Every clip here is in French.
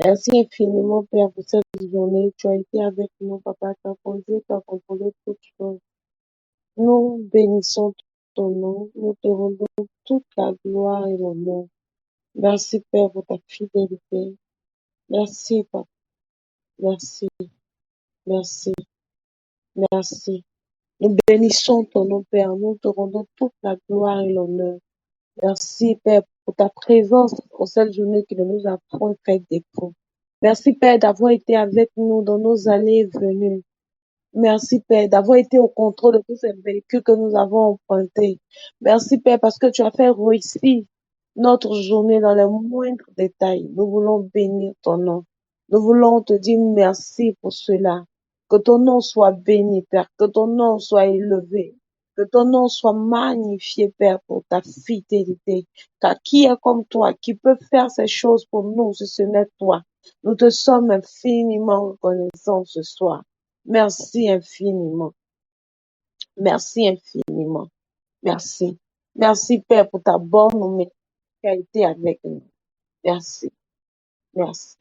Merci infiniment, Père, pour cette journée. Tu as été avec nous, Papa. Tu as conduit, tu as contrôlé toutes choses. Nous bénissons ton nom. Nous te rendons toute la gloire et l'honneur. Merci, Père, pour ta fidélité. Merci, Papa. Merci, merci, merci. Nous bénissons ton nom, Père. Nous te rendons toute la gloire et l'honneur. Merci, Père, pour ta présence en cette journée qui ne nous a point fait défaut. Merci, Père, d'avoir été avec nous dans nos allées et venues. Merci, Père, d'avoir été au contrôle de tous ces véhicules que nous avons empruntés. Merci, Père, parce que tu as fait réussir notre journée dans les moindres détails. Nous voulons bénir ton nom. Nous voulons te dire merci pour cela. Que ton nom soit béni, Père. Que ton nom soit élevé. Que ton nom soit magnifié, Père, pour ta fidélité. Car qui est comme toi, qui peut faire ces choses pour nous, si ce n'est toi? Nous te sommes infiniment reconnaissants ce soir. Merci infiniment. Merci infiniment. Merci. Merci, Père, pour ta bonne nouvelle qui a été avec nous. Merci. Merci.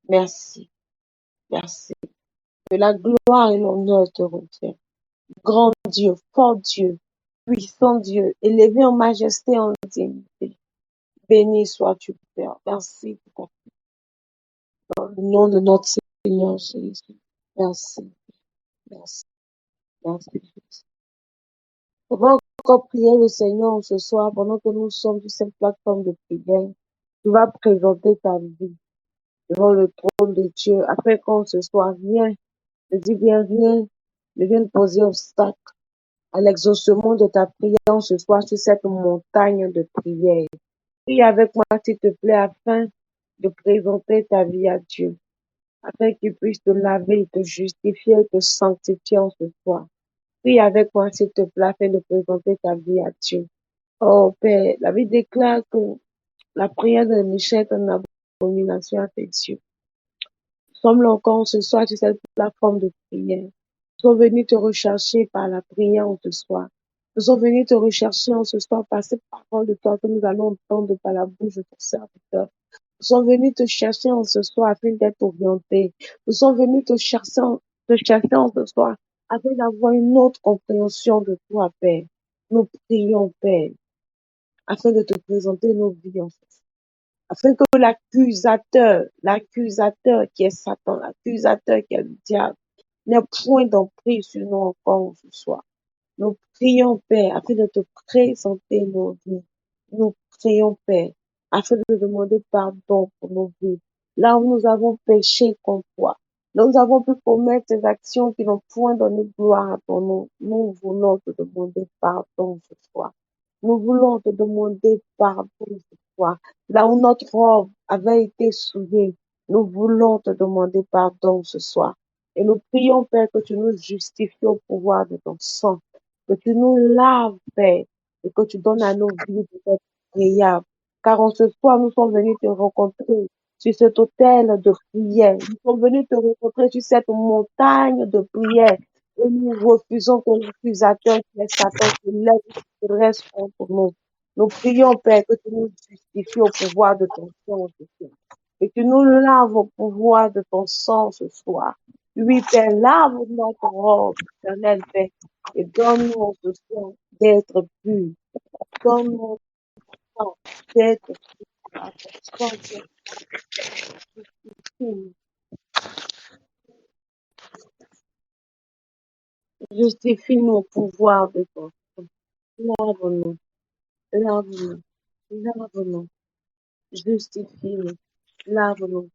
Merci. Merci. Que la gloire et l'honneur te reviennent. Grand Dieu, fort Dieu, puissant Dieu, élevé en majesté et en dignité. Béni sois-tu, Père. Merci pour dans le nom de notre Seigneur Jésus. Merci. Merci. Merci, Jésus. On va encore prier le Seigneur ce soir pendant que nous sommes sur cette plateforme de prière. Tu vas présenter ta vie devant le trône de Dieu afin qu'on ce soit rien, je dis bien rien, ne vienne poser obstacle à l'exaucement de ta prière ce soir sur cette montagne de prière. Prie avec moi, s'il te plaît, afin de présenter ta vie à Dieu, afin qu'il puisse te laver, te justifier, te sanctifier en ce soir. Prie avec moi, s'il te plaît, afin de présenter ta vie à Dieu. Oh Père, la Bible déclare que la prière de Michel est une abomination à tes yeux. Nous sommes là encore ce soir sur cette plateforme de prière. Nous sommes venus te rechercher par la prière en ce soir. Nous sommes venus te rechercher en ce soir par cette parole de toi que nous allons entendre par la bouche de ton serviteur. Nous sommes venus te chercher en ce soir afin d'être orientés. Nous sommes venus te chercher en ce soir afin d'avoir une autre compréhension de toi, Père. Nous prions, Père, afin de te présenter nos vies en ce soir. Afin que l'accusateur qui est Satan, l'accusateur qui est le diable, n'ait point d'emprise sur nous encore ce soir. Nous prions, Père, afin de te présenter nos vies. Nous prions, Père, afin de te demander pardon pour nos vies. Là où nous avons péché contre toi, là où nous avons pu commettre des actions qui n'ont point donné gloire à ton nom, nous voulons te demander pardon ce soir. Nous voulons te demander pardon ce soir. Là où notre robe avait été souillée, nous voulons te demander pardon ce soir. Et nous prions, Père, que tu nous justifies au pouvoir de ton sang, que tu nous laves, Père, et que tu donnes à nos vies d'être agréables. Car en ce soir, nous sommes venus te rencontrer sur cet autel de prière. Nous sommes venus te rencontrer sur cette montagne de prière. Et nous refusons que l'accusateur qui est Satan se lève et se dresse contre nous. Nous prions, Père, que tu nous justifies au pouvoir de ton sang ce soir. Et que tu nous laves au pouvoir de ton sang ce soir. Oui, Père, lave notre robe, éternel Père, et donne-nous ce soir d'être purs. Donne-nous ce soir d'être purs. Justifie-nous au pouvoir de ton sang. Lave-nous, lave-nous, lave-nous, justifie-nous, lave-nous,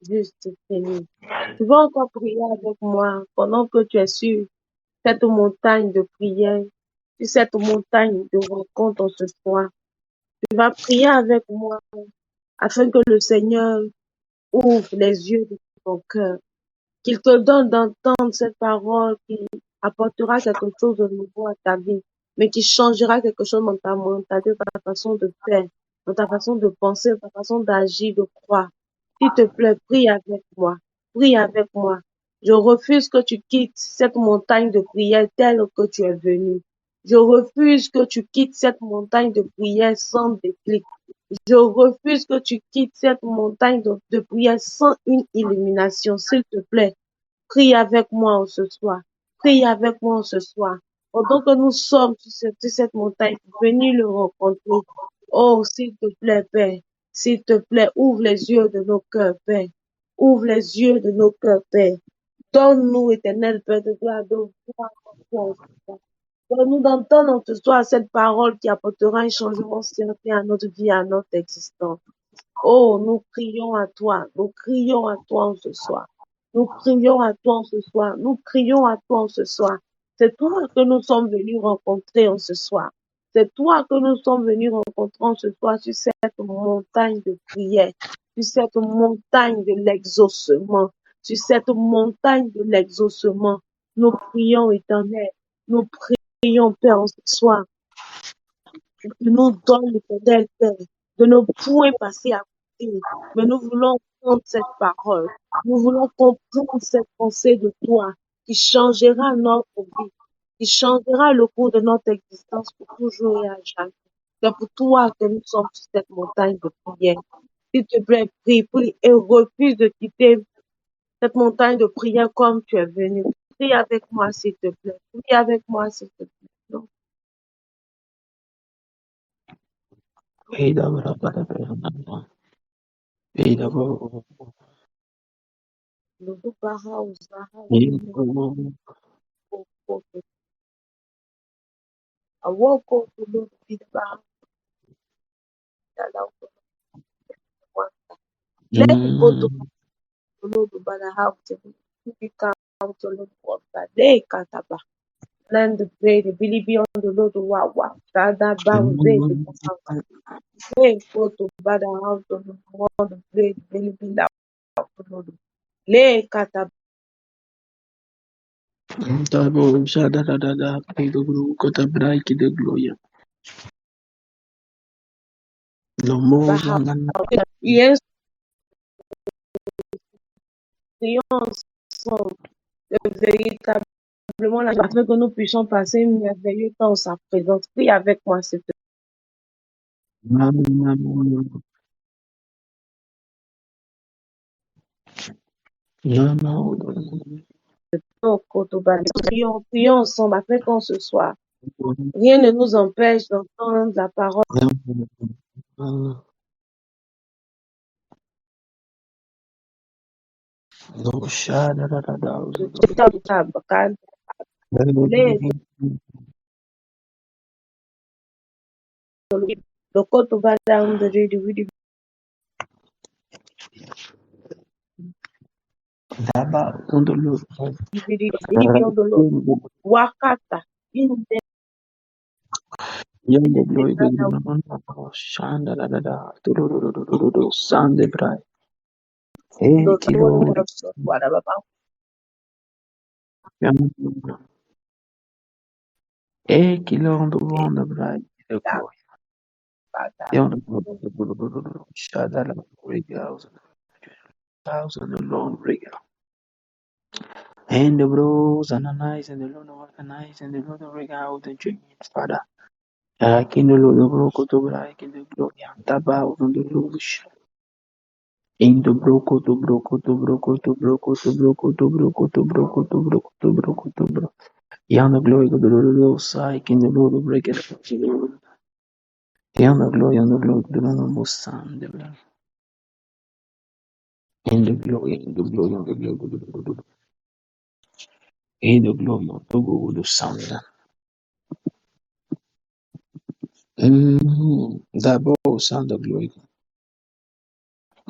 justifie-nous. Tu vas encore prier avec moi pendant que tu es sur cette montagne de prière, sur cette montagne de rencontre ce soir. Tu vas prier avec moi afin que le Seigneur ouvre les yeux de ton cœur, qu'il te donne d'entendre cette parole qui apportera quelque chose de nouveau à ta vie, mais qui changera quelque chose dans ta mentalité, dans ta façon de faire, dans ta façon de penser, dans ta façon d'agir, de croire. S'il te plaît, prie avec moi. Prie avec moi. Je refuse que tu quittes cette montagne de prière telle que tu es venu. Je refuse que tu quittes cette montagne de prière sans déclic. Je refuse que tu quittes cette montagne de prière sans une illumination, s'il te plaît. Prie avec moi ce soir. Prie avec moi ce soir. Pendant que nous sommes sur cette montagne, venez le rencontrer. Oh, s'il te plaît, Père. S'il te plaît, ouvre les yeux de nos cœurs, Père. Ouvre les yeux de nos cœurs, Père. Donne-nous, éternel Père de gloire, de voir ton soir. Donne-nous d'entendre en ce soir cette parole qui apportera un changement certain à notre vie, à notre existence. Oh, nous crions à toi, nous crions à toi en ce soir. Nous crions à toi en ce soir, nous crions à toi en ce soir. C'est toi que nous sommes venus rencontrer en ce soir. C'est toi que nous sommes venus rencontrer en ce soir sur cette montagne de prière, sur cette montagne de l'exaucement, sur cette montagne de l'exaucement. Nous prions, éternel, nous prions, Père, en ce soir que nous donne l'éternel Père, de ne point passer à côté, mais nous voulons prendre cette parole, nous voulons comprendre cette pensée de toi qui changera notre vie, qui changera le cours de notre existence pour toujours et à jamais. C'est pour toi que nous sommes sur cette montagne de prière. S'il te plaît, prie, prie et refuse de quitter cette montagne de prière comme tu es venu. Prie avec moi, s'il te plaît. Prie avec moi, s'il te plaît. Non. Ida bara bara bara bara. Ida bara. Le Bara Uzara, Ida bara. awoko tulubira dala wanta leko tulubara hauti kubika tulubota leka taba land bread bilibi on the load wawa tada bauze de kasa leko tulubara hauti on the bread bilibi la lodo leka taba Tabo shada da da da. Ida guru kota brai ki de gloya. Lomo zanana. yes ensemble véritablement la afin que nous puissions passer un merveilleux temps en sa présence. Prie avec moi, s'il te Mama mama. Mama. plaît. Prions, prions ensemble afin qu'on se soit. Rien ne nous empêche d'entendre la parole No shada da da da. de Dieu. Le côte va down de Dieu, Daba undo lo. de l'eau. Wakata, in Yonder the glory goes on. Shanda da da da. Do do do do do do do. Sande brai. Hey kilo. Hey kilo on the one the brai. The glory. Yonder glory. Shada la glory goes. Thousand alone rigor. And the bros analyze and the Lord organize and the Lord rig out the dreams, Father. Kin the Lord broko to break in the glory and taba on the lush. In the broko to broko to broko to broko to broko to broko to broko to broko to broko to bro. Yan the glory of the Lord side in the Lord break it. Yan the glory on the Lord the Lord most son the blood. In the glory, in the glory, in the glory, in the glory of the God of sound. That bow sound of glory.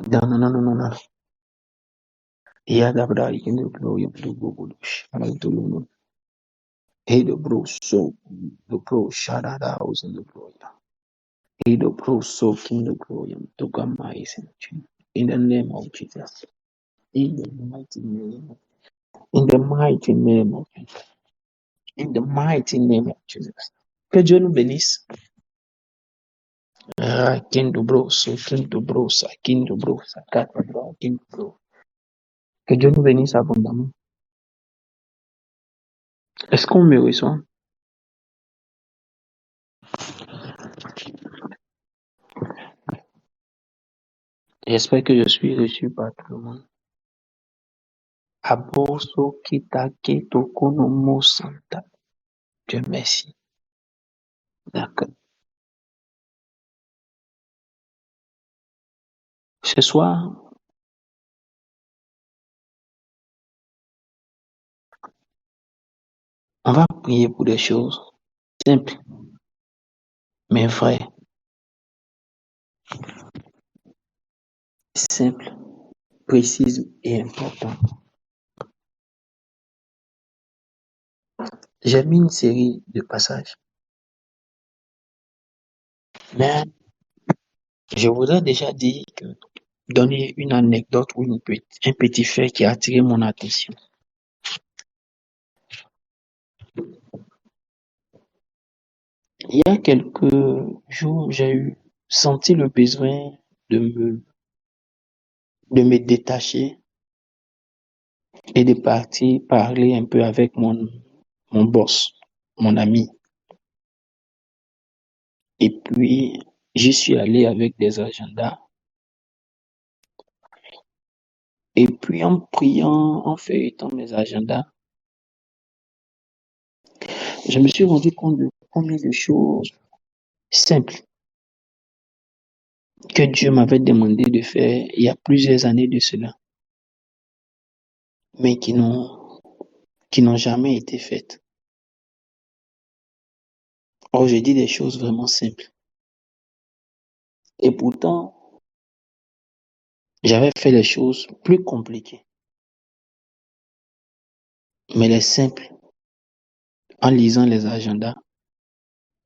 No, no, no, no, no, no. Yeah, that bra in the glory of the Google. Hallelujah. Hey, the bro, so the bro, shout out house in the glory. Hey, the bro, so in the glory to come in the name of Jesus. In the mighty name. In the mighty name of Jesus. In the mighty name of Jesus. Que Dieu nous bénisse. Kindo bro, so kindo bro, sa kindo bro, sa kata bro, kindo bro. Que Dieu nous bénisse abondamment. Est-ce qu'on me reçoit? J'espère que je suis reçu par tout le monde. Aboso Kitake Tokonomo Santa. Dieu merci. D'accord. Ce soir, on va prier pour des choses simples, mais vraies. Simples, précises et importantes. J'ai mis une série de passages, mais je voudrais déjà dire que donner une anecdote ou un petit fait qui a attiré mon attention. Il y a quelques jours, j'ai senti le besoin de me détacher et de partir parler un peu avec mon boss, mon ami. Et puis, j'y suis allé avec des agendas. Et puis, en priant, en feuilletant mes agendas, je me suis rendu compte de combien de choses simples que Dieu m'avait demandé de faire il y a plusieurs années de cela, mais qui n'ont jamais été faites. Or, je dis des choses vraiment simples. Et pourtant, j'avais fait les choses plus compliquées. Mais les simples, en lisant les agendas,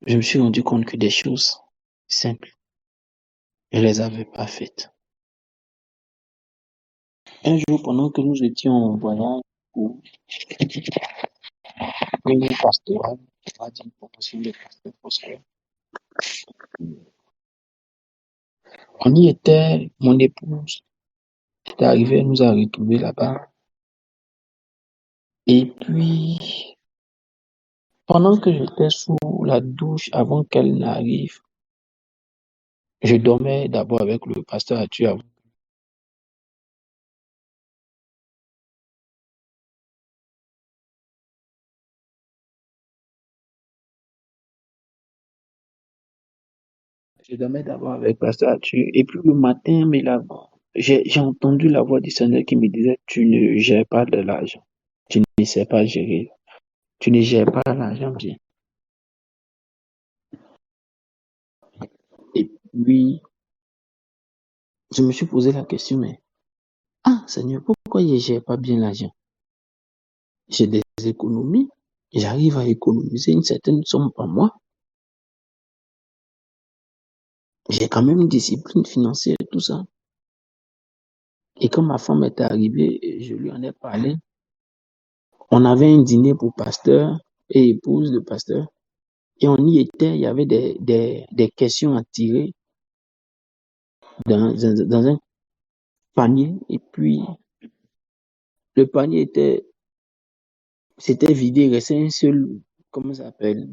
je me suis rendu compte que des choses simples, je les avais pas faites. Un jour, pendant que nous étions en voyage pour une pastorale, on va dire pour possible pasteur Fossoyeur, on y était, mon épouse est arrivée, elle nous a retrouvés là-bas. Et puis, pendant que j'étais sous la douche avant qu'elle n'arrive, je dormais d'abord avec le pasteur Arthur avant. Je dormais d'abord avec pasteur Arthur. Et puis le matin, mais là, j'ai entendu la voix du Seigneur qui me disait, tu ne gères pas de l'argent. Tu ne sais pas gérer. Tu ne gères pas l'argent bien. Et puis, je me suis posé la question, mais, ah, Seigneur, pourquoi je ne gère pas bien l'argent? J'ai des économies. J'arrive à économiser une certaine somme par mois. J'ai quand même une discipline financière et tout ça. Et quand ma femme est arrivée, je lui en ai parlé. On avait un dîner pour pasteur et épouse de pasteur. Et on y était, il y avait des questions à tirer dans un panier. Et puis, le panier c'était vidé, il restait un seul, comment ça s'appelle,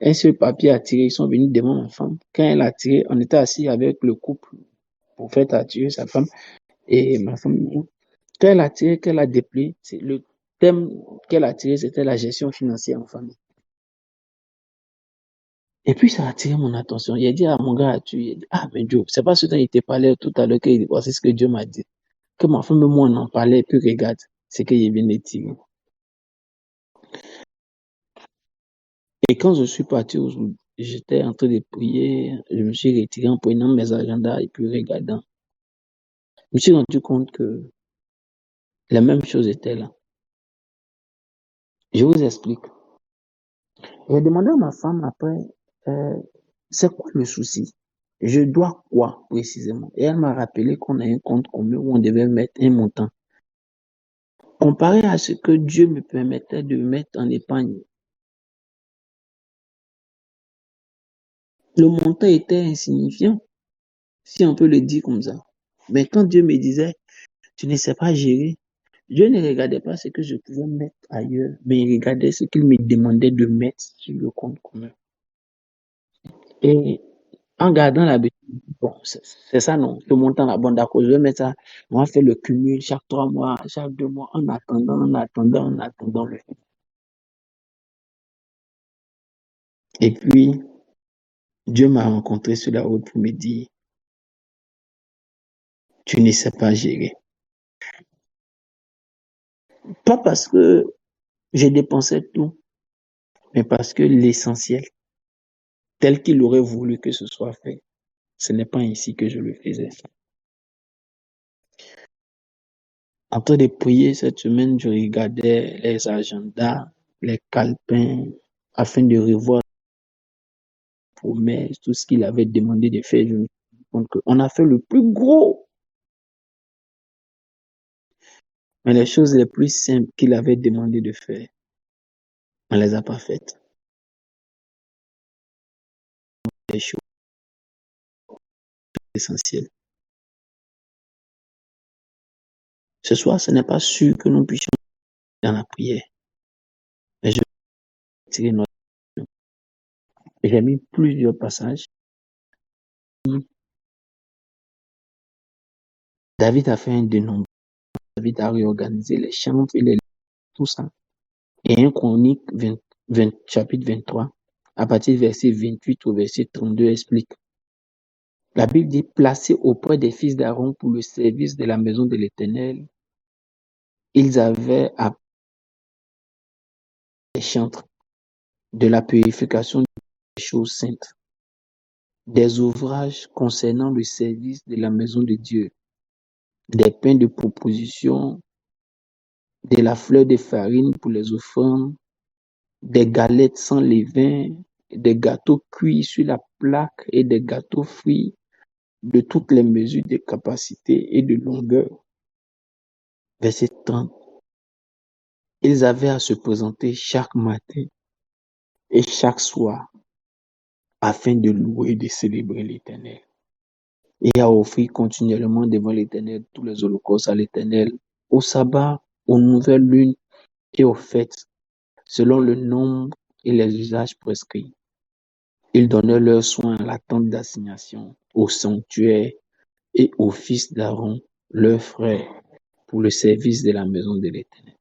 un seul papier à tirer. Ils sont venus devant ma femme. Quand elle a tiré, on était assis avec le couple pour faire attirer sa femme et ma femme. Quand elle a tiré, qu'elle a déplié, le thème qu'elle a tiré, c'était la gestion financière en famille. Et puis, ça a attiré mon attention. Il a dit à mon gars, il a dit, ah, mais Joe, c'est pas ce dont il t'a parlé tout à l'heure qu'il dit, voici ce que Dieu m'a dit. Que ma femme et moi, on en parlait, puis regarde, c'est qu'il vient de tirer. Et quand je suis parti, j'étais en train de prier, je me suis retiré en prenant mes agendas et puis regardant. Je me suis rendu compte que la même chose était là. Je vous explique. J'ai demandé à ma femme après, euh, c'est quoi le souci? Je dois quoi précisément? Et elle m'a rappelé qu'on a un compte commun où on devait mettre un montant. Comparé à ce que Dieu me permettait de mettre en épargne, le montant était insignifiant, si on peut le dire comme ça. Mais quand Dieu me disait, tu ne sais pas gérer, Dieu ne regardait pas ce que je pouvais mettre ailleurs, mais il regardait ce qu'il me demandait de mettre sur le compte commun. Et En gardant l'habitude, bon, c'est ça, non, ce montant-là, bon, d'accord, je vais mettre ça, on va faire le cumul chaque 3 mois, chaque 2 mois, en attendant le fait. Et puis, Dieu m'a rencontré sur la route pour me dire, tu ne sais pas gérer. Pas parce que j'ai dépensé tout, mais parce que l'essentiel, tel qu'il aurait voulu que ce soit fait, ce n'est pas ainsi que je le faisais. En train de prier cette semaine, je regardais les agendas, les calepins, afin de revoir les promesses, tout ce qu'il avait demandé de faire. Je me suis rendu compte qu'on a fait le plus gros, mais les choses les plus simples qu'il avait demandé de faire, on ne les a pas faites. Les choses essentielles. Ce soir, ce n'est pas sûr que nous puissions dans la prière, mais je vais tirer notre. J'ai mis plusieurs passages. David a fait un dénombrement. David a réorganisé les chambres et tout ça. Et 1 Chronique chapitre 23, à partir du verset 28 au verset 32, explique. La Bible dit, placés auprès des fils d'Aaron pour le service de la maison de l'Éternel, ils avaient appris les chantres de la purification des choses saintes, des ouvrages concernant le service de la maison de Dieu, des pains de proposition, de la fleur de farine pour les offrandes, des galettes sans levain, des gâteaux cuits sur la plaque et des gâteaux frits de toutes les mesures de capacité et de longueur. Verset 30. Ils avaient à se présenter chaque matin et chaque soir afin de louer et de célébrer l'Éternel et à offrir continuellement devant l'Éternel tous les holocaustes à l'Éternel, au sabbat, aux nouvelles lunes et aux fêtes, selon le nombre et les usages prescrits. Ils donnaient leurs soins à la tente d'assignation, au sanctuaire et aux fils d'Aaron, leurs frères, pour le service de la maison de l'Éternel.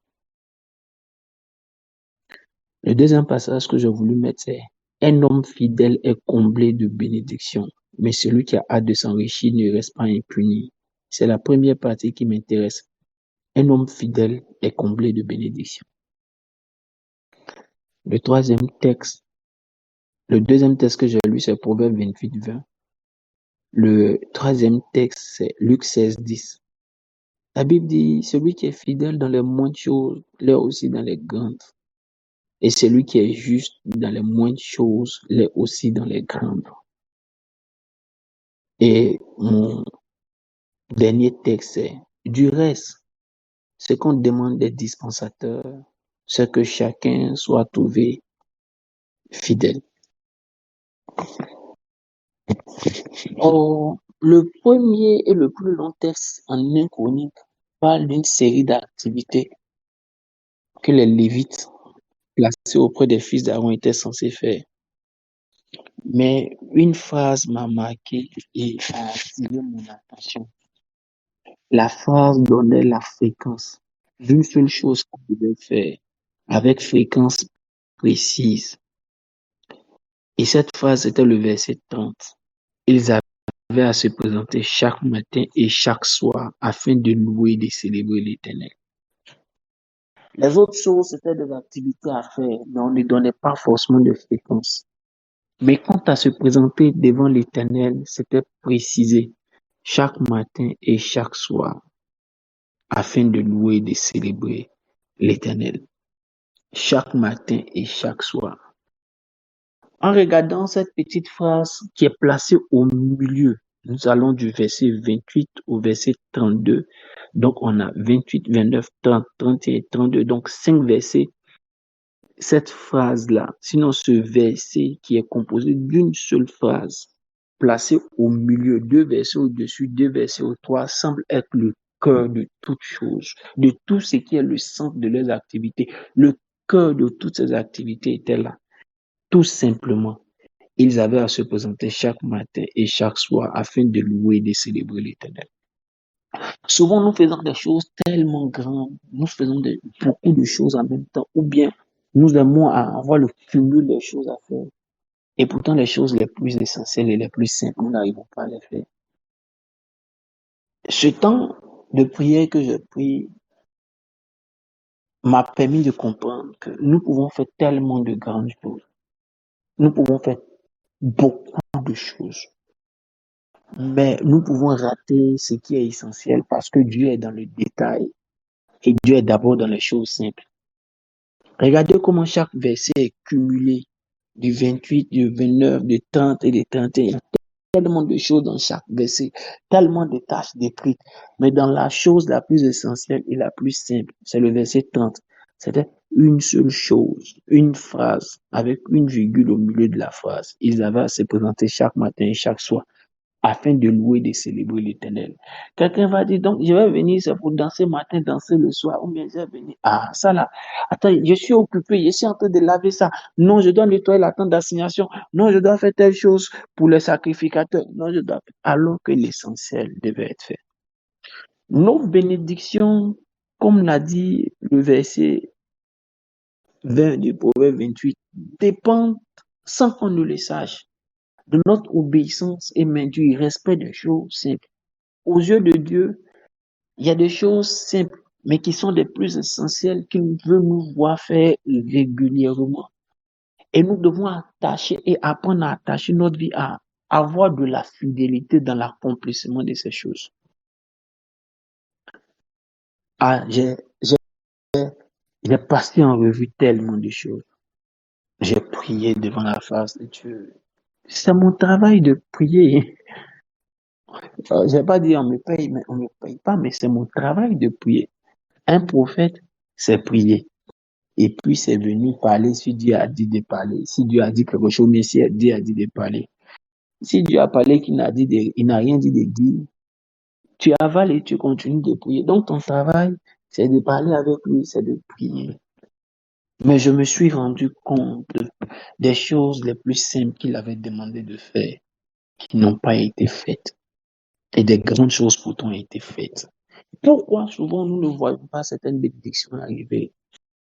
Le deuxième passage que j'ai voulu mettre, c'est un homme fidèle est comblé de bénédictions, mais celui qui a hâte de s'enrichir ne reste pas impuni. C'est la première partie qui m'intéresse. Un homme fidèle est comblé de bénédictions. Le deuxième texte que j'ai lu, c'est Proverbe 28, 20. Le troisième texte, c'est Luc 16, 10. La Bible dit, celui qui est fidèle dans les moindres choses, l'est aussi dans les grandes. Et celui qui est juste dans les moindres choses, l'est aussi dans les grandes. Et mon dernier texte, c'est, du reste, ce qu'on demande des dispensateurs, c'est que chacun soit trouvé fidèle. Or, le premier et le plus long texte en 1 Chronique parle d'une série d'activités que les Lévites placés auprès des fils d'Aaron étaient censés faire. Mais une phrase m'a marqué et a attiré mon attention. La phrase donnait la fréquence d'une seule chose qu'on devait faire avec fréquence précise. Et cette phrase était le verset 30. Ils avaient à se présenter chaque matin et chaque soir afin de louer et de célébrer l'Éternel. Les autres choses, c'était des activités à faire, mais on ne donnait pas forcément de fréquence. Mais quant à se présenter devant l'Éternel, c'était précisé chaque matin et chaque soir afin de louer et de célébrer l'Éternel. Chaque matin et chaque soir. En regardant cette petite phrase qui est placée au milieu, nous allons du verset 28 au verset 32. Donc, on a 28, 29, 30, 31, 32. Donc, 5 versets. Cette phrase-là, sinon ce verset qui est composé d'une seule phrase, placée au milieu, 2 versets au-dessus, 2 versets au-dessus, semble être le cœur de toute chose, de tout ce qui est le centre de leurs activités. Le cœur de toutes ces activités était là. Tout simplement, Ils avaient à se présenter chaque matin et chaque soir afin de louer et de célébrer l'Éternel. Souvent, nous faisons des choses tellement grandes, nous faisons beaucoup de choses en même temps, ou bien nous aimons à avoir le cumul des choses à faire. Et pourtant, les choses les plus essentielles et les plus simples, nous n'arrivons pas à les faire. Ce temps de prière que j'ai pris m'a permis de comprendre que nous pouvons faire tellement de grandes choses. Nous pouvons faire beaucoup de choses. Mais nous pouvons rater ce qui est essentiel parce que Dieu est dans le détail et Dieu est d'abord dans les choses simples. Regardez comment chaque verset est cumulé du 28, du 29, du 30 et du 31. Tellement de choses dans chaque verset, tellement de tâches décrites. Mais dans la chose la plus essentielle et la plus simple, c'est le verset 30. C'était une seule chose, une phrase, avec une virgule au milieu de la phrase. Ils avaient à se présenter chaque matin et chaque soir afin de louer, de célébrer l'Éternel. Quelqu'un va dire, donc, je vais venir, c'est pour danser matin, danser le soir, ou bien je vais venir, ah, ça là, attends, je suis occupé, je suis en train de laver ça. Non, je dois nettoyer la tente d'assignation. Non, je dois faire telle chose pour les sacrificateurs. Non, je dois, alors que l'essentiel devait être fait. Nos bénédictions, comme l'a dit le verset 20 du Proverbe 28, dépendent sans qu'on ne le sache de notre obéissance et même du respect des choses simples. Aux yeux de Dieu, il y a des choses simples, mais qui sont les plus essentielles qu'il veut nous voir faire régulièrement. Et nous devons attacher et apprendre à attacher notre vie à avoir de la fidélité dans l'accomplissement de ces choses. Ah, j'ai passé en revue tellement de choses. J'ai prié devant la face de Dieu. C'est mon travail de prier. Je vais pas dire on me paye, mais on me paye pas, mais c'est mon travail de prier. Un prophète, c'est prier. Et puis c'est venu parler si Dieu a dit de parler. Si Dieu a dit quelque chose, mais si Dieu a dit de parler. Si Dieu a parlé il n'a rien dit de dire, tu avales et tu continues de prier. Donc ton travail, c'est de parler avec lui, c'est de prier. Mais je me suis rendu compte des choses les plus simples qu'il avait demandé de faire, qui n'ont pas été faites. Et des grandes choses pourtant ont été faites. Pourquoi souvent nous ne voyons pas certaines bénédictions arriver?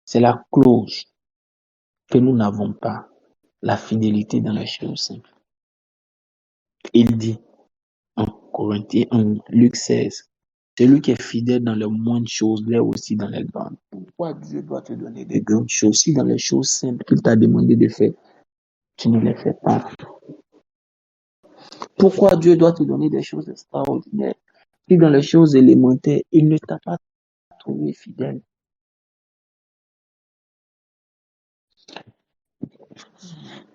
C'est la clause que nous n'avons pas, la fidélité dans les choses simples. Il dit en Corinthiens, en Luc 16, celui qui est fidèle dans les moindres choses, l'est aussi dans les grandes. Pourquoi Dieu doit te donner des grandes choses si dans les choses simples qu'il t'a demandé de faire, tu ne les fais pas? Pourquoi Dieu doit te donner des choses extraordinaires si dans les choses élémentaires, il ne t'a pas trouvé fidèle?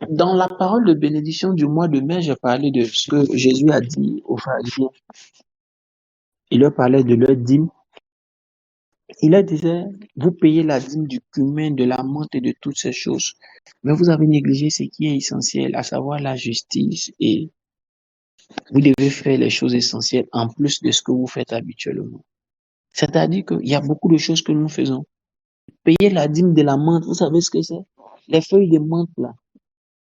Dans la parole de bénédiction du mois de mai, j'ai parlé de ce que Jésus a dit aux pharisiens. Il leur parlait de leur dîme. Il leur disait, vous payez la dîme du cumin, de la menthe et de toutes ces choses. Mais vous avez négligé ce qui est essentiel, à savoir la justice. Et vous devez faire les choses essentielles en plus de ce que vous faites habituellement. C'est-à-dire qu'il y a beaucoup de choses que nous faisons. Payer la dîme de la menthe, vous savez ce que c'est? Les feuilles de menthe, là,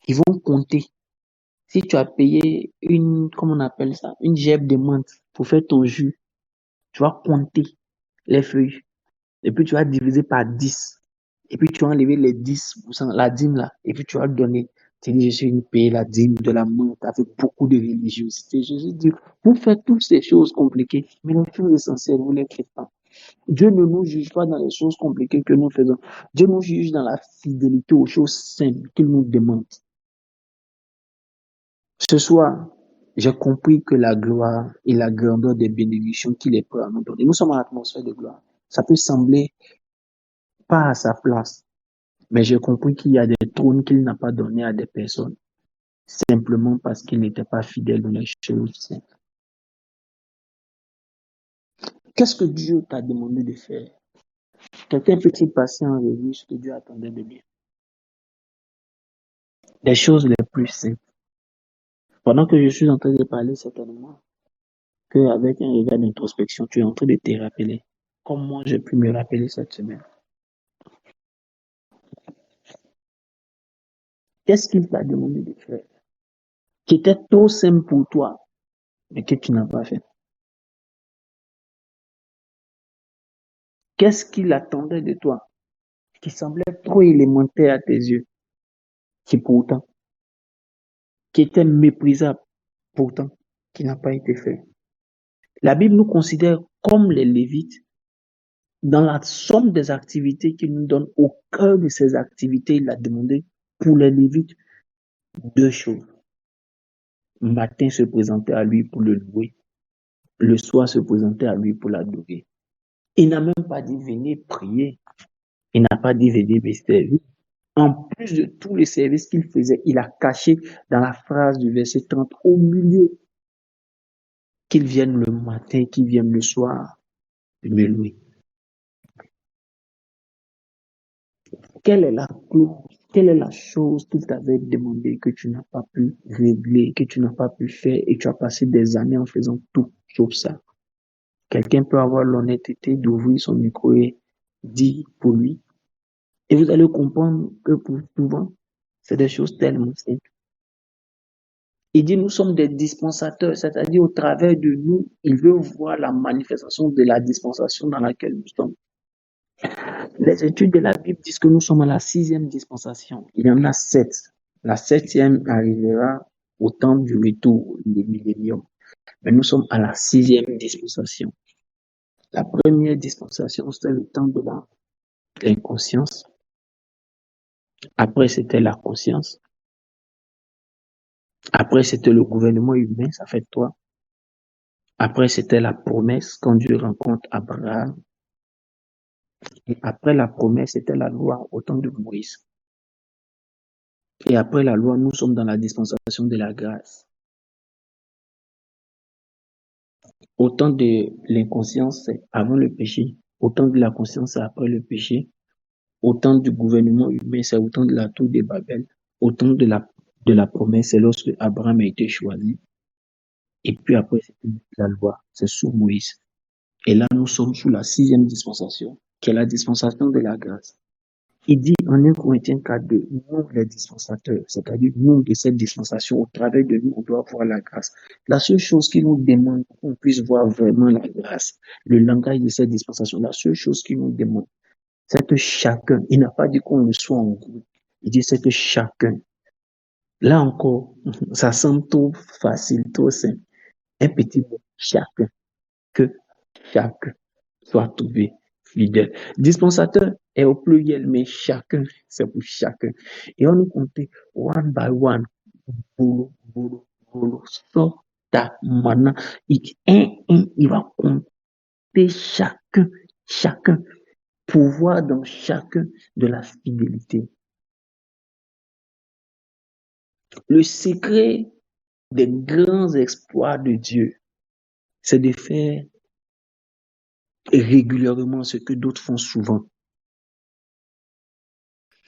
ils vont compter. Si tu as payé comment on appelle ça, une gèbe de menthe pour faire ton jus, tu vas compter les feuilles. Et puis tu vas diviser par 10. Et puis tu vas enlever les 10%, la dîme là. Et puis tu vas le donner. Tu dis, je suis venu payer la dîme de la menthe avec beaucoup de religiosité. Jésus dit, vous faites toutes ces choses compliquées, mais les choses essentielles, vous ne les faites pas. Dieu ne nous juge pas dans les choses compliquées que nous faisons. Dieu nous juge dans la fidélité aux choses simples qu'il nous demande. Ce soir, j'ai compris que la gloire et la grandeur des bénédictions qu'il est prêt à nous donner. Nous sommes en atmosphère de gloire. Ça peut sembler pas à sa place, mais j'ai compris qu'il y a des trônes qu'il n'a pas donnés à des personnes, simplement parce qu'ils n'étaient pas fidèles dans les choses simples. Qu'est-ce que Dieu t'a demandé de faire? Quelqu'un peut-il passer en revue ce que Dieu attendait de lui? Des choses les plus simples. Pendant que je suis en train de parler, certainement, qu'avec un regard d'introspection, tu es en train de te rappeler comment j'ai pu me rappeler cette semaine. Qu'est-ce qu'il t'a demandé de faire? qui était trop simple pour toi, mais que tu n'as pas fait? Qu'est-ce qu'il attendait de toi qui semblait trop élémentaire à tes yeux, qui pourtant, qui était méprisable, pourtant, qui n'a pas été fait? La Bible nous considère comme les Lévites dans la somme des activités qu'il nous donne. Au cœur de ces activités, il a demandé pour les Lévites deux choses. Le matin se présenter à lui pour le louer, le soir se présenter à lui pour l'adorer. Il n'a même pas dit venez prier, il n'a pas dit venez me servir. En plus de tous les services qu'il faisait, il a caché dans la phrase du verset 30 au milieu qu'il vienne le matin, qu'il vienne le soir me louer. Quelle est la clause, quelle est la chose qu'il t'avait demandé que tu n'as pas pu régler, que tu n'as pas pu faire et tu as passé des années en faisant tout sauf ça? Quelqu'un peut avoir l'honnêteté d'ouvrir son micro et dire pour lui. Et vous allez comprendre que pour souvent, c'est des choses tellement simples. Il dit, nous sommes des dispensateurs, c'est-à-dire au travers de nous, il veut voir la manifestation de la dispensation dans laquelle nous sommes. Les études de la Bible disent que nous sommes à la 6e dispensation. Il y en a 7. La 7e arrivera au temps du retour, le millénium. Mais nous sommes à la 6e dispensation. La première dispensation, c'était le temps de l'inconscience. Après, c'était la conscience. Après, c'était le gouvernement humain, ça fait toi. Après, c'était la promesse quand Dieu rencontre Abraham. Et après la promesse, c'était la loi au temps de Moïse. Et après la loi, nous sommes dans la dispensation de la grâce. Au temps de l'inconscience, c'est avant le péché. Au temps de la conscience, c'est après le péché. Au temps du gouvernement humain, c'est au temps de la tour de Babel. Au temps de la promesse, c'est lorsque Abraham a été choisi. Et puis après, c'est la loi, c'est sous Moïse. Et là, nous sommes sous la 6e dispensation, qui est la dispensation de la grâce. Il dit en 1 Corinthiens 4:2, nous les dispensateurs, c'est-à-dire nous de cette dispensation, au travers de nous, on doit voir la grâce. La seule chose qui nous demande qu'on puisse voir vraiment la grâce, le langage de cette dispensation, la seule chose qui nous demande, c'est que chacun, il n'a pas dit qu'on le soit en groupe, il dit c'est que chacun, là encore, ça semble trop facile, trop simple, un petit mot, chacun, que chacun soit trouvé fidèle. Dispensateur est au pluriel, mais chacun, c'est pour chacun. Et on nous comptait one by one. Boulot, boulot, boulot, sort ta mana. Il va compter chacun, chacun, pour voir dans chacun de la fidélité. Le secret des grands exploits de Dieu, c'est de faire régulièrement ce que d'autres font souvent.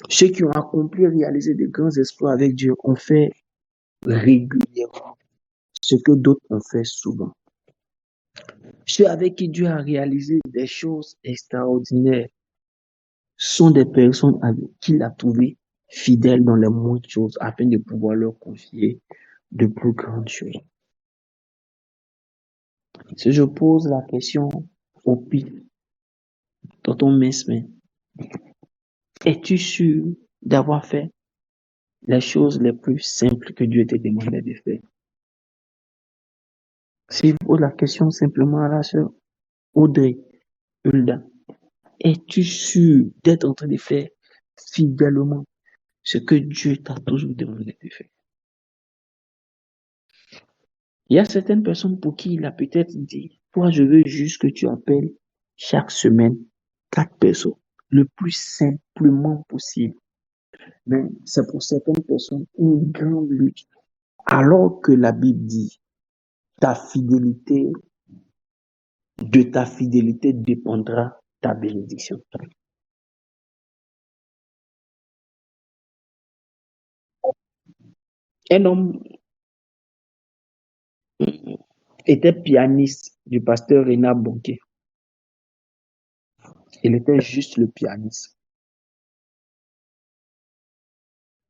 Ceux qui ont accompli et réalisé de grands exploits avec Dieu ont fait régulièrement ce que d'autres ont fait souvent. Ceux avec qui Dieu a réalisé des choses extraordinaires sont des personnes avec qui il a trouvé fidèles dans les moindres choses afin de pouvoir leur confier de plus grandes choses. Si je pose la question au pire, dans ton mince main, es-tu sûr d'avoir fait les choses les plus simples que Dieu te demandait de faire? Si je pose la question simplement à la sœur Audrey, Hulda, es-tu sûr d'être en train de faire fidèlement ce que Dieu t'a toujours demandé de faire? Il y a certaines personnes pour qui il a peut-être dit, toi, je veux juste que tu appelles chaque semaine 4 personnes, le plus simplement possible. Mais c'est pour certaines personnes une grande lutte. Alors que la Bible dit, ta fidélité, de ta fidélité dépendra ta bénédiction. Un homme était pianiste du pasteur Renard Bonquet. Il était juste le pianiste.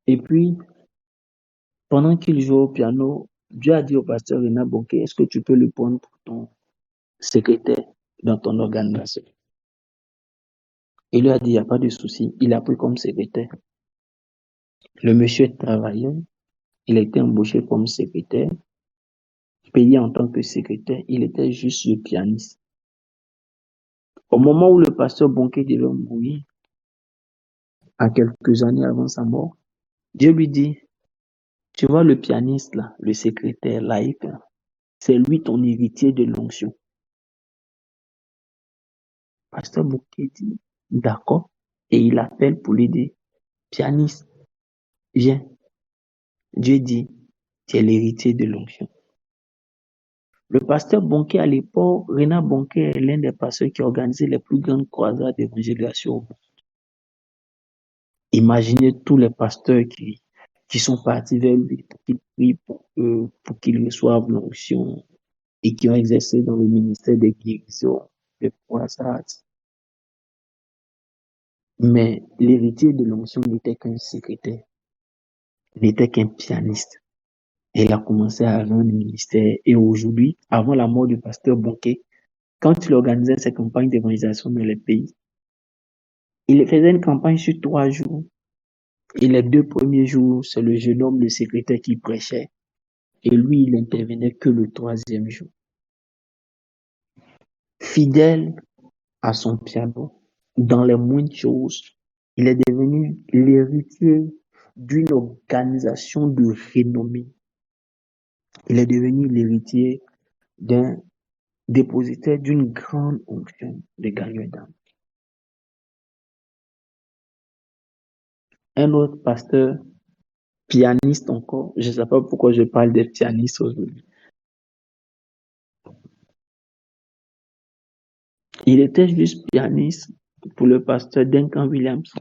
Et puis, Pendant qu'il jouait au piano, Dieu a dit au pasteur Renan Bonke, est-ce que tu peux le prendre pour ton secrétaire dans ton organisation? Il lui a dit, il n'y a pas de souci. Il a pris comme secrétaire. Le monsieur travaillait, il a été embauché comme secrétaire, payé en tant que secrétaire, il était juste le pianiste. Au moment où le pasteur Bonke devait mourir, à quelques années avant sa mort, Dieu lui dit, tu vois le pianiste là, le secrétaire laïque, c'est lui ton héritier de l'onction. Pasteur Bonke dit, d'accord, et il appelle pour lui dire, pianiste, viens. Dieu dit, tu es l'héritier de l'onction. Le pasteur Bonke à l'époque, Renan Bonke est l'un des pasteurs qui organisait les plus grandes croisades d'évangélisation au monde. Imaginez tous les pasteurs qui sont partis vers lui pour qu'il prie pour qu'ils reçoivent l'onction et qui ont exercé dans le ministère des guérisons, des croisades. Mais l'héritier de l'onction n'était qu'un secrétaire, n'était qu'un pianiste. Et il a commencé à rendre le ministère. Et aujourd'hui, avant la mort du pasteur Bonke, quand il organisait ses campagnes d'évangélisation dans les pays, il faisait une campagne sur 3 jours. Et les 2 premiers jours, c'est le jeune homme, le secrétaire, qui prêchait. Et lui, il intervenait que le 3e jour. Fidèle à son piano, dans les moindres choses, il est devenu l'héritier d'une organisation de renommée. Il est devenu l'héritier d'un dépositaire d'une grande onction de gagnant d'âme. Un autre pasteur, pianiste encore, je ne sais pas pourquoi je parle des pianistes aujourd'hui. Il était juste pianiste pour le pasteur Duncan Williams.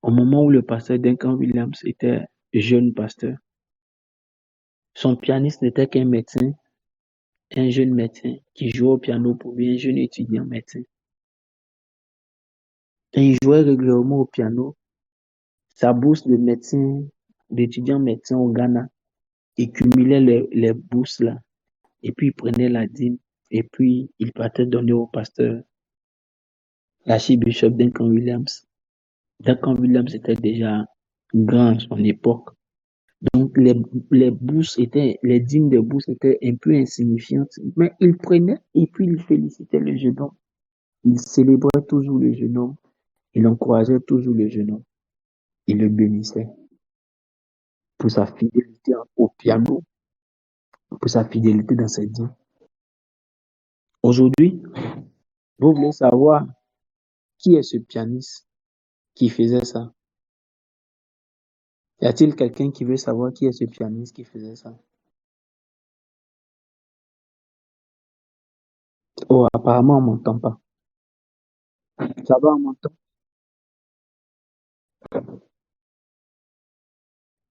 Au moment où le pasteur Duncan Williams était jeune pasteur, son pianiste n'était qu'un médecin, un jeune médecin qui jouait au piano pour lui, un jeune étudiant médecin. Et il jouait régulièrement au piano. Sa bourse de médecin, d'étudiant médecin au Ghana, il cumulait les bourses là. Et puis il prenait la dîme. Et puis il partait donner au pasteur, l'archibishop Duncan Williams. Duncan Williams était déjà grand à son époque. Donc les bourses étaient, les dîmes des bourses étaient un peu insignifiantes. Mais il prenait et puis il félicitait le jeune homme. Il célébrait toujours le jeune homme. Il encourageait toujours le jeune homme. Il le bénissait pour sa fidélité au piano, pour sa fidélité dans ses dîmes. Aujourd'hui, vous voulez savoir qui est ce pianiste qui faisait ça? Y a-t-il quelqu'un qui veut savoir qui est ce pianiste qui faisait ça? Oh, apparemment, on m'entend pas. Ça va, on m'entend?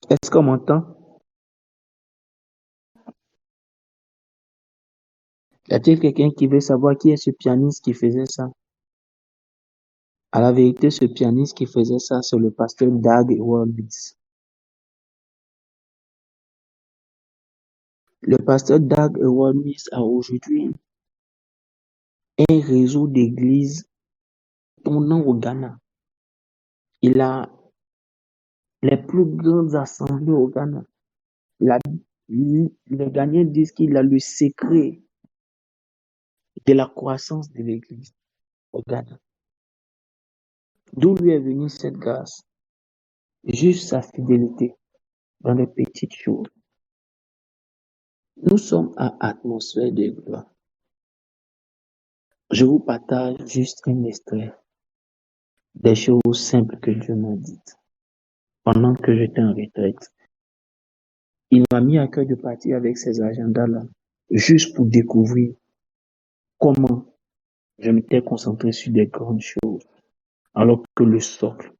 Est-ce qu'on m'entend? Y a-t-il quelqu'un qui veut savoir qui est ce pianiste qui faisait ça? À la vérité, ce pianiste qui faisait ça, c'est le pasteur Doug Wallis. Le pasteur Doug Wallis a aujourd'hui un réseau d'églises tournant au Ghana. Il a les plus grandes assemblées au Ghana. La- les Ghanéens disent qu'il a le secret de la croissance de l'église au Ghana. D'où lui est venue cette grâce? Juste sa fidélité dans les petites choses. Nous sommes à atmosphère de gloire. Je vous partage juste un extrait des choses simples que Dieu m'a dites pendant que j'étais en retraite. Il m'a mis à cœur de partir avec ces agendas-là, juste pour découvrir comment je m'étais concentré sur des grandes choses, alors que le socle,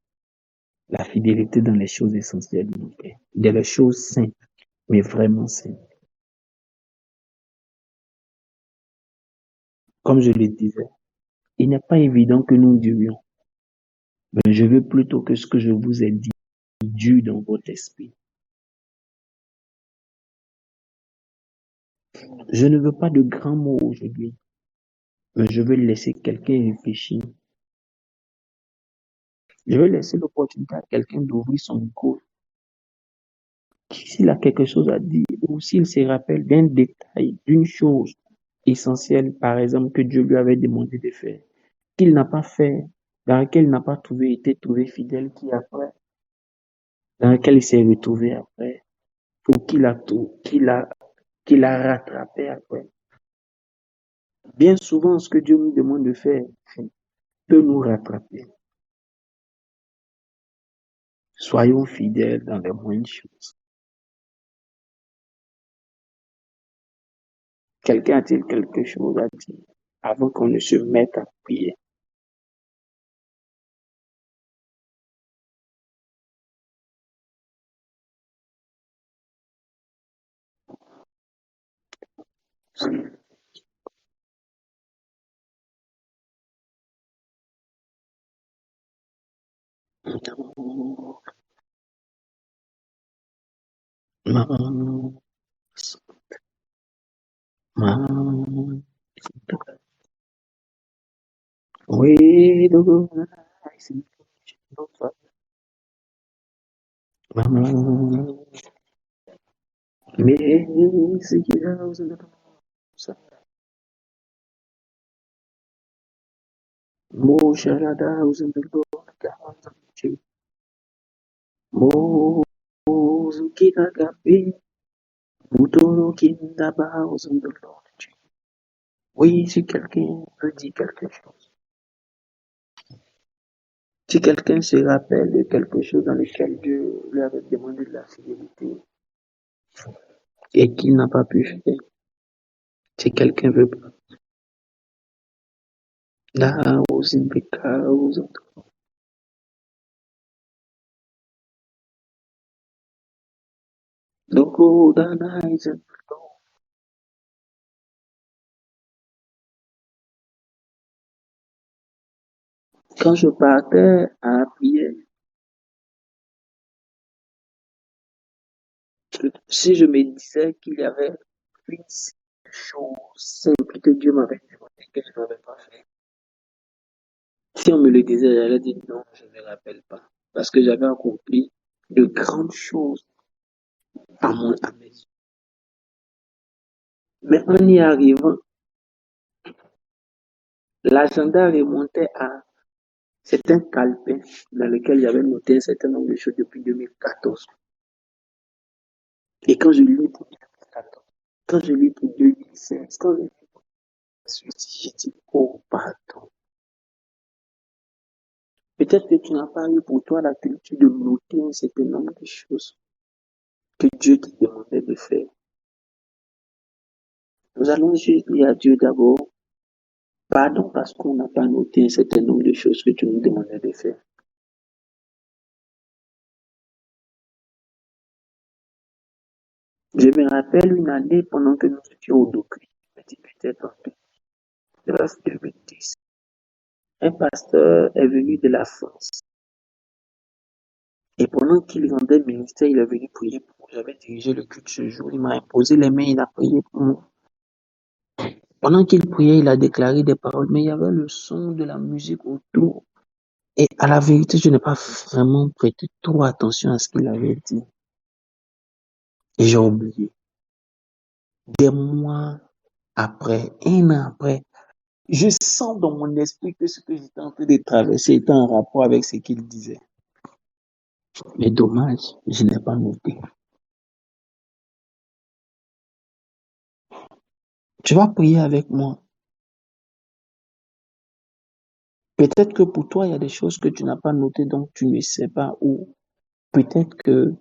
la fidélité dans les choses essentielles, dans les choses simples, mais vraiment simples. Comme je le disais, il n'est pas évident que nous dirions, mais je veux plutôt que ce que je vous ai dit dure dans votre esprit. Je ne veux pas de grands mots aujourd'hui, mais je veux laisser quelqu'un réfléchir. Je veux laisser l'opportunité à quelqu'un d'ouvrir son micro. S'il a quelque chose à dire ou s'il se rappelle d'un détail, d'une chose essentielle, par exemple, que Dieu lui avait demandé de faire, qu'il n'a pas fait, dans laquelle il n'a pas été trouvé fidèle, dans laquelle il s'est retrouvé après, ou qu'il a rattrapé après. Bien souvent, ce que Dieu nous demande de faire peut nous rattraper. Soyons fidèles dans les moindres choses. Quelqu'un a-t-il quelque chose à dire avant qu'on ne se mette à prier? Maman, maman, oui, maman, mais c'est qui là, vous êtes ça. Mo shalada, vous êtes le Mo zukina gabi, butoro kindaba, vous êtes le Oui, si quelqu'un veut dire quelque chose, si quelqu'un se rappelle de quelque chose dans lequel Dieu lui avait demandé de la fidélité et qu'il n'a pas pu faire, si quelqu'un veut pas, là, aux Imbeka, aux autres. Donc, oh, Dana, quand je partais à prier, si je me disais qu'il y avait une chose simple que Dieu m'avait demandé que je n'avais pas fait, si on me le disait, j'allais dire non, je ne me rappelle pas. Parce que j'avais accompli de grandes choses à mes yeux. Mais en y arrivant, l'agenda remontait à certains calepins dans lesquels j'avais noté un certain nombre de choses depuis 2014. Et quand je lis pour 2014, quand je lis pour 2016, quand je lis pour celui-ci, j'ai dit, oh, pardon. Peut-être que tu n'as pas eu pour toi la culture de noter un certain nombre de choses que Dieu te demandait de faire. Nous allons juste dire à Dieu d'abord, pardon parce qu'on n'a pas noté un certain nombre de choses que tu nous demandais de faire. Je me rappelle une année pendant que nous étions au docu, peut-être en 2010. Un pasteur est venu de la France. Et pendant qu'il rendait ministère, il est venu prier pour moi. J'avais dirigé le culte ce jour. Il m'a imposé les mains, il a prié pour moi. Pendant qu'il priait, il a déclaré des paroles, mais il y avait le son de la musique autour. Et à la vérité, je n'ai pas vraiment prêté trop attention à ce qu'il avait dit. Et j'ai oublié. Des mois après, un an après, je sens dans mon esprit que ce que j'étais en train de traverser était en rapport avec ce qu'il disait. Mais dommage, je n'ai pas noté. Tu vas prier avec moi. Peut-être que pour toi, il y a des choses que tu n'as pas notées, donc tu ne sais pas. Ou peut-être que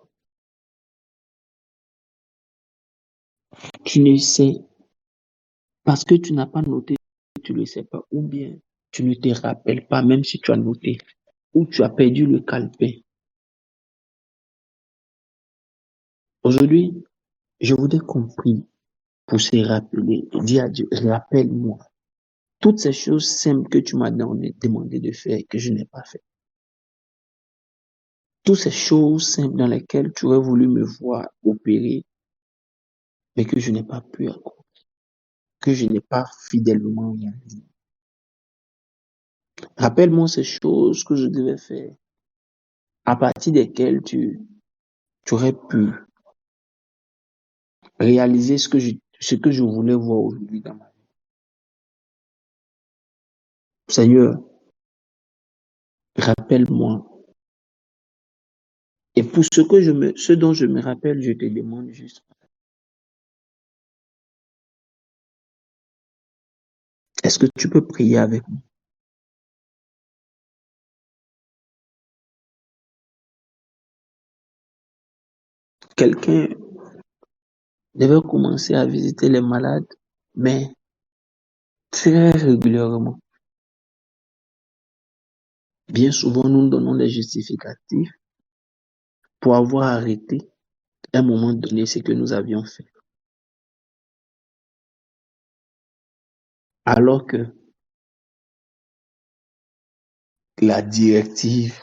tu ne sais, parce que tu n'as pas noté, tu ne le sais pas. Ou bien tu ne te rappelles pas, même si tu as noté. Ou tu as perdu le calepin. Aujourd'hui, je voudrais qu'on prie pour se rappeler et dire à Dieu, rappelle-moi toutes ces choses simples que tu m'as demandé de faire et que je n'ai pas fait. Toutes ces choses simples dans lesquelles tu aurais voulu me voir opérer, mais que je n'ai pas pu accomplir. que je n'ai pas fidèlement réalisées. Rappelle-moi ces choses que je devais faire, à partir desquelles tu aurais pu réaliser ce que je voulais voir aujourd'hui dans ma vie. Seigneur, rappelle-moi. Et pour ce dont je me rappelle, je te demande juste, est-ce que tu peux prier avec moi? Quelqu'un devait commencer à visiter les malades, mais très régulièrement. Bien souvent, nous donnons des justificatifs pour avoir arrêté à un moment donné ce que nous avions fait. Alors que la directive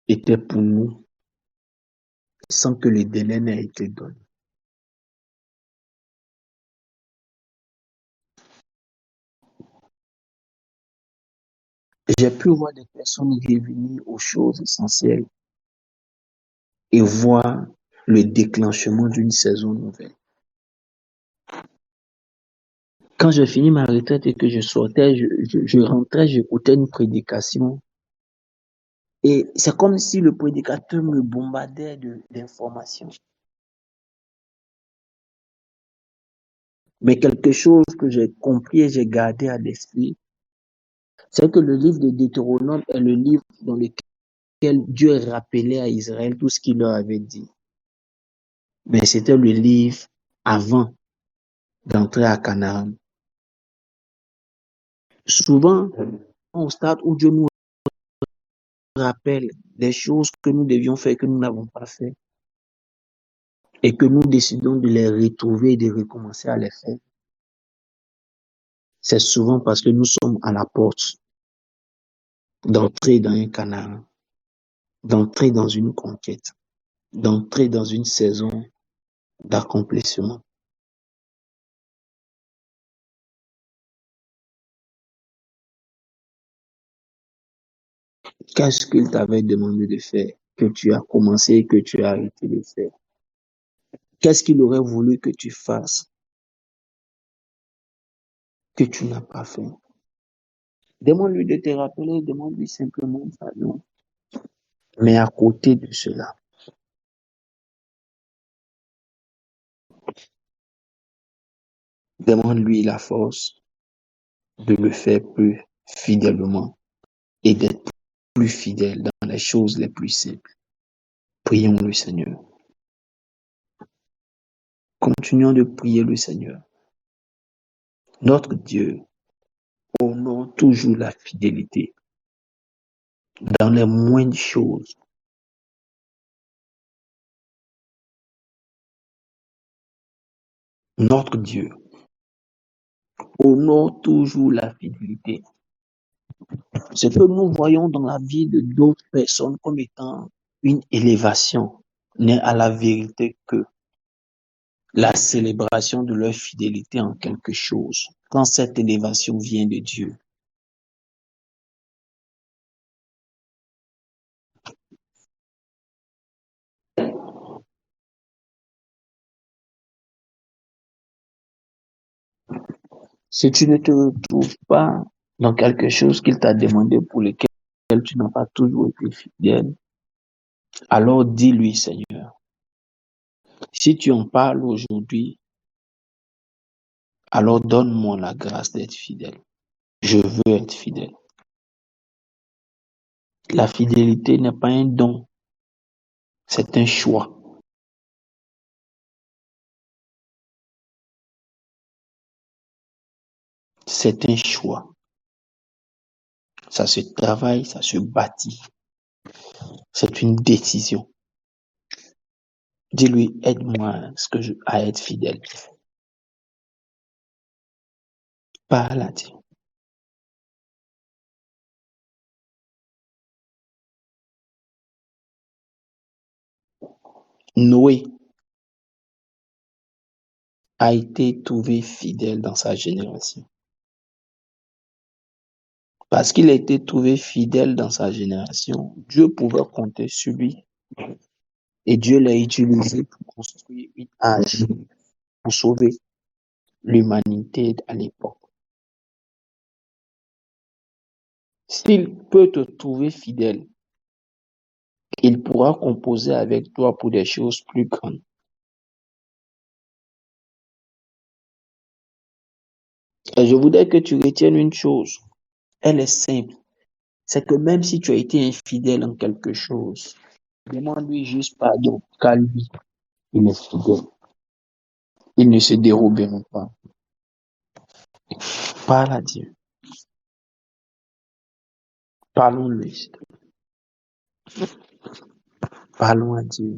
était pour nous sans que le délai n'ait été donné. J'ai pu voir des personnes revenir aux choses essentielles et voir le déclenchement d'une saison nouvelle. Quand je finis ma retraite et que je sortais, je rentrais, j'écoutais une prédication. Et c'est comme si le prédicateur me bombardait d'informations. Mais quelque chose que j'ai compris et j'ai gardé à l'esprit, c'est que le livre de Deutéronome est le livre dans lequel Dieu rappelait à Israël tout ce qu'il leur avait dit. Mais c'était le livre avant d'entrer à Canaan. Souvent, au stade où Dieu nous rappelle des choses que nous devions faire et que nous n'avons pas fait, et que nous décidons de les retrouver et de recommencer à les faire, c'est souvent parce que nous sommes à la porte d'entrer dans un Canaan, d'entrer dans une conquête, d'entrer dans une saison d'accomplissement. Qu'est-ce qu'il t'avait demandé de faire, que tu as commencé et que tu as arrêté de faire? Qu'est-ce qu'il aurait voulu que tu fasses, que tu n'as pas fait? Demande-lui de te rappeler, demande-lui simplement pardon. Mais à côté de cela, demande-lui la force de le faire plus fidèlement et d'être plus fidèle dans les choses les plus simples. Prions le Seigneur. Continuons de prier le Seigneur. Notre Dieu honore toujours la fidélité dans les moindres choses. Notre Dieu honore toujours la fidélité. Ce que nous voyons dans la vie de d'autres personnes comme étant une élévation n'est à la vérité que la célébration de leur fidélité en quelque chose, quand cette élévation vient de Dieu. Si tu ne te retrouves pas dans quelque chose qu'il t'a demandé pour lequel tu n'as pas toujours été fidèle, alors dis-lui, Seigneur, si tu en parles aujourd'hui, alors donne-moi la grâce d'être fidèle. Je veux être fidèle. La fidélité n'est pas un don, c'est un choix. C'est un choix. Ça se travaille, ça se bâtit. C'est une décision. Dis-lui, aide-moi à être fidèle. Parle à Dieu. Noé a été trouvé fidèle dans sa génération. Parce qu'il a été trouvé fidèle dans sa génération, Dieu pouvait compter sur lui. Et Dieu l'a utilisé pour construire une âge, pour sauver l'humanité à l'époque. S'il peut te trouver fidèle, il pourra composer avec toi pour des choses plus grandes. Et je voudrais que tu retiennes une chose. Elle est simple. C'est que même si tu as été infidèle en quelque chose, demande-lui juste pardon, car lui, il est fidèle. Il ne se dérobera pas. Parle à Dieu. Parlons-lui. Parlons à Dieu.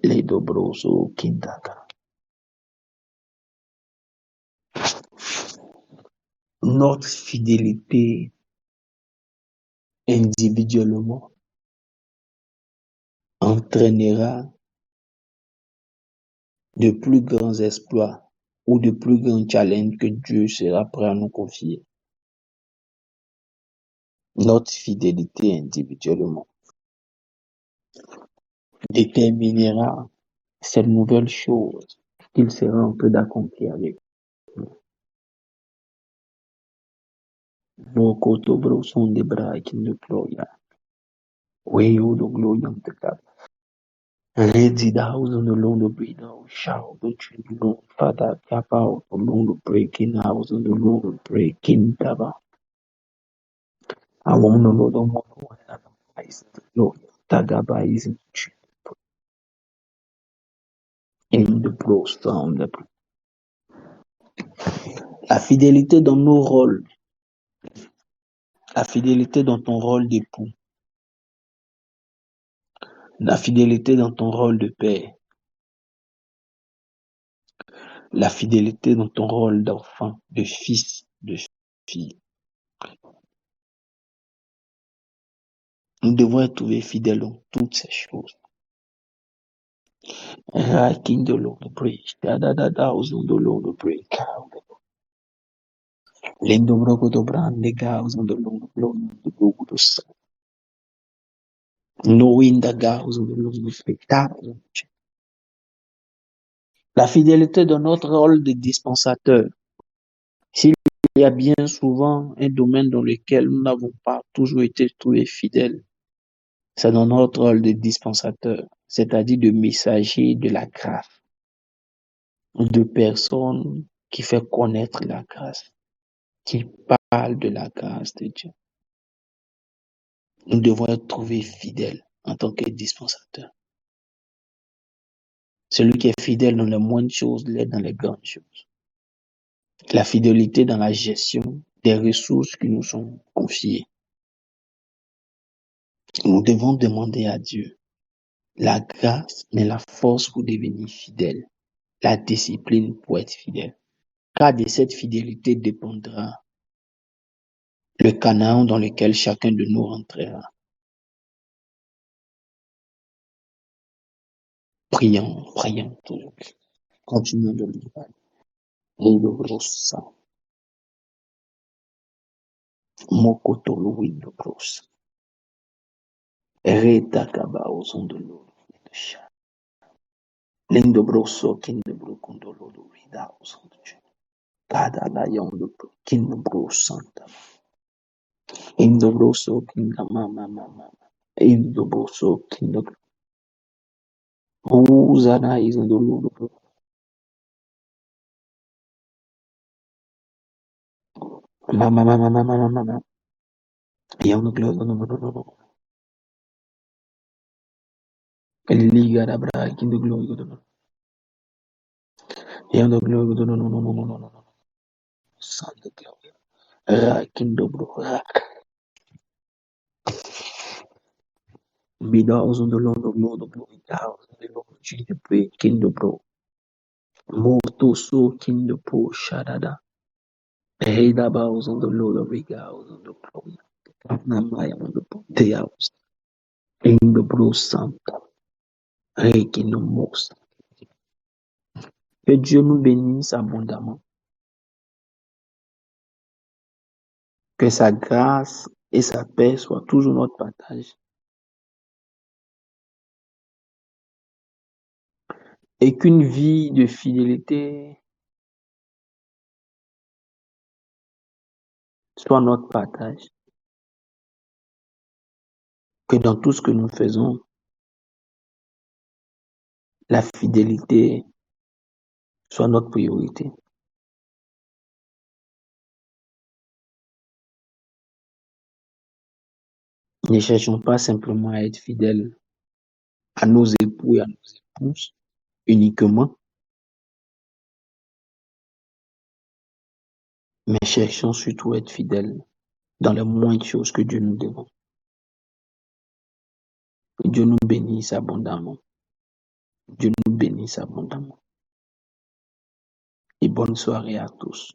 Les dobroso kindaka. Notre fidélité individuellement entraînera de plus grands exploits ou de plus grands challenges que Dieu sera prêt à nous confier. Notre fidélité individuellement déterminera cette nouvelle chose qu'il sera en train d'accomplir avec nos cotobros sont des bras qui ne ploient. Oui, ou de gloire en tout cas. Ready house on the long of breed out, shout the tree long, father cap out, the long of breaking house on the long of breaking taba. I want to know the one who has eyes, the Lord, Tagaba is in the pros sound. La fidélité dans nos rôles, la fidélité dans ton rôle d'époux, la fidélité dans ton rôle de père, la fidélité dans ton rôle d'enfant, de fils, de fille. Nous devons être trouvés fidèles dans toutes ces choses. Raking the Lord bridge, da da da da, on the Lord bridge, cow. Lendo broco do brande gaus on the Lord the sun. Knowing the gaus on the Lord spectacle. La fidélité de notre rôle de dispensateur. S'il y a bien souvent un domaine dans lequel nous n'avons pas toujours été trouvés fidèles, c'est dans notre rôle de dispensateur, c'est-à-dire de messager de la grâce, de personnes qui fait connaître la grâce, qui parle de la grâce de Dieu. Nous devons être trouvés fidèles en tant que dispensateurs. Celui qui est fidèle dans les moindres choses l'est dans les grandes choses. La fidélité dans la gestion des ressources qui nous sont confiées. Nous devons demander à Dieu la grâce, mais la force pour devenir fidèle, la discipline pour être fidèle. Car de cette fidélité dépendra le Canaan dans lequel chacun de nous rentrera. Prions, prions toujours. Continuons de lire. Et de brossa. Mokotolo windo brossa. Reta kaba ozondolo. Lindo brosso kindo brokondolo do vida ozondolo. Kada la yondo kindo brossanta. Indo brosso kinda mama mama. Indo brosso kindo. Uzana izondolo. Mama mama mama mama. Yondo glodo no no no no. Liga da bra kindo glodo no. Yondo glodo no no no no no no. Santo gloria. Ra kindo bro. Bidals on the Lord of Lord of Lord, down the Lord Jesus, pray, Kindo Bro, Moto so Kindo Pro, Shadada, Heda bows on the Lord of Regals on the throne. Namaya Teyaus, in the Blue Santa, Rekinomos. Que Dieu nous bénisse abondamment. Que sa grâce et sa paix soient toujours notre partage. Et qu'une vie de fidélité soit notre partage. Que dans tout ce que nous faisons, la fidélité soit notre priorité. Ne cherchons pas simplement à être fidèles à nos époux et à nos épouses uniquement, mais cherchons surtout à être fidèles dans les moindres choses que Dieu nous demande. Que Dieu nous bénisse abondamment. Dieu nous bénisse abondamment. Et bonne soirée à tous.